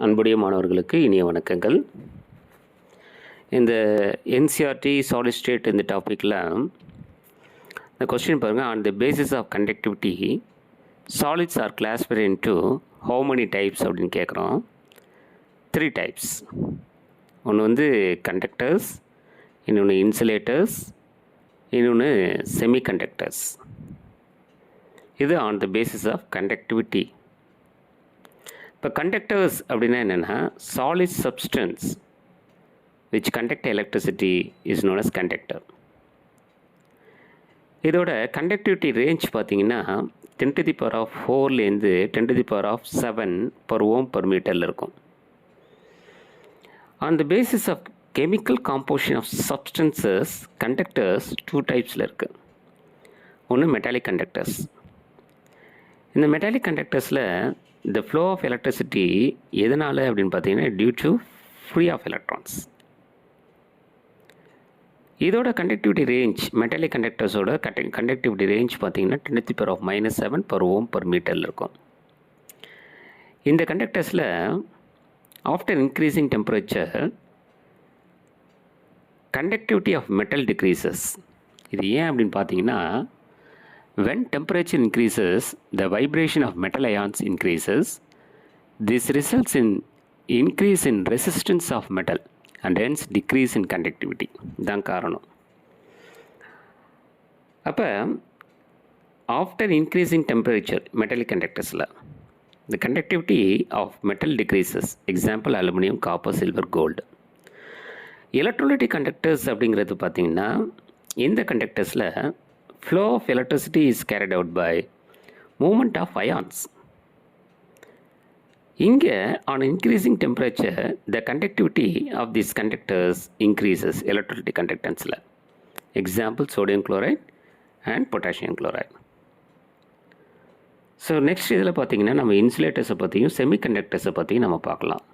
அன்புடைய மாணவர்களுக்கு இனிய வணக்கங்கள். இந்த NCERT சாலிட் ஸ்டேட் இந்த டாப்பிக்கில் இந்த கொஸ்டின் பாருங்கள். On the basis of conductivity solids are classified into how many types அப்படின்னு கேட்குறோம். 3 டைப்ஸ். ஒன்று வந்து கண்டக்டர்ஸ், இன்னொன்று இன்சுலேட்டர்ஸ், இன்னொன்று செமிகண்டக்டர்ஸ். இது on the basis of conductivity. இப்போ கண்டக்டர்ஸ் அப்படின்னா என்னென்னா, solid substance which conduct electricity is known as conductor. இதோட கண்டக்டிவிட்டி ரேஞ்ச் பார்த்தீங்கன்னா 10⁴ 10�7 per ohm per மீட்டரில் இருக்கும். On the basis of chemical composition of substances conductors 2 டைப்ஸில் இருக்குது. ஒன்று மெட்டாலிக் கண்டக்டர்ஸ். இந்த மெட்டாலிக் கண்டக்டர்ஸில் the flow of electricity எதனால் அப்படின்னு பார்த்தீங்கன்னா due to free of electrons. இதோட கண்டக்டிவிட்டி ரேஞ்ச் மெட்டாலிக் கண்டக்டர்ஸோட கண்டக்டிவிட்டி ரேஞ்ச் பார்த்தீங்கன்னா 10⁻⁻7 per ohm per மீட்டரில் இருக்கும். இந்த கண்டக்டர்ஸில் after increasing temperature conductivity of metal decreases. இது ஏன் அப்படின்னு பார்த்தீங்கன்னா, when temperature increases, the vibration of metal ions increases. This results in increase in resistance of metal and hence decrease in conductivity. தான் காரணம். அப்போ after increasing temperature metallic conductorsல the conductivity of metal decreases. Example aluminum, copper, silver, gold. Electrolytic conductors அப்படிங்கிறது பார்த்தீங்கன்னா, இந்த கண்டக்டர்ஸில் flow of electricity is carried out by movement of ions. இங்கே on increasing temperature the conductivity of these conductors increases electrolytic conductanceல. Example sodium chloride and potassium chloride. So next இதில் பார்த்தீங்கன்னா நம்ம இன்சுலேட்டர்ஸை பற்றியும் செமிகண்டக்டர்ஸை பற்றியும் நம்ம பார்க்கலாம்.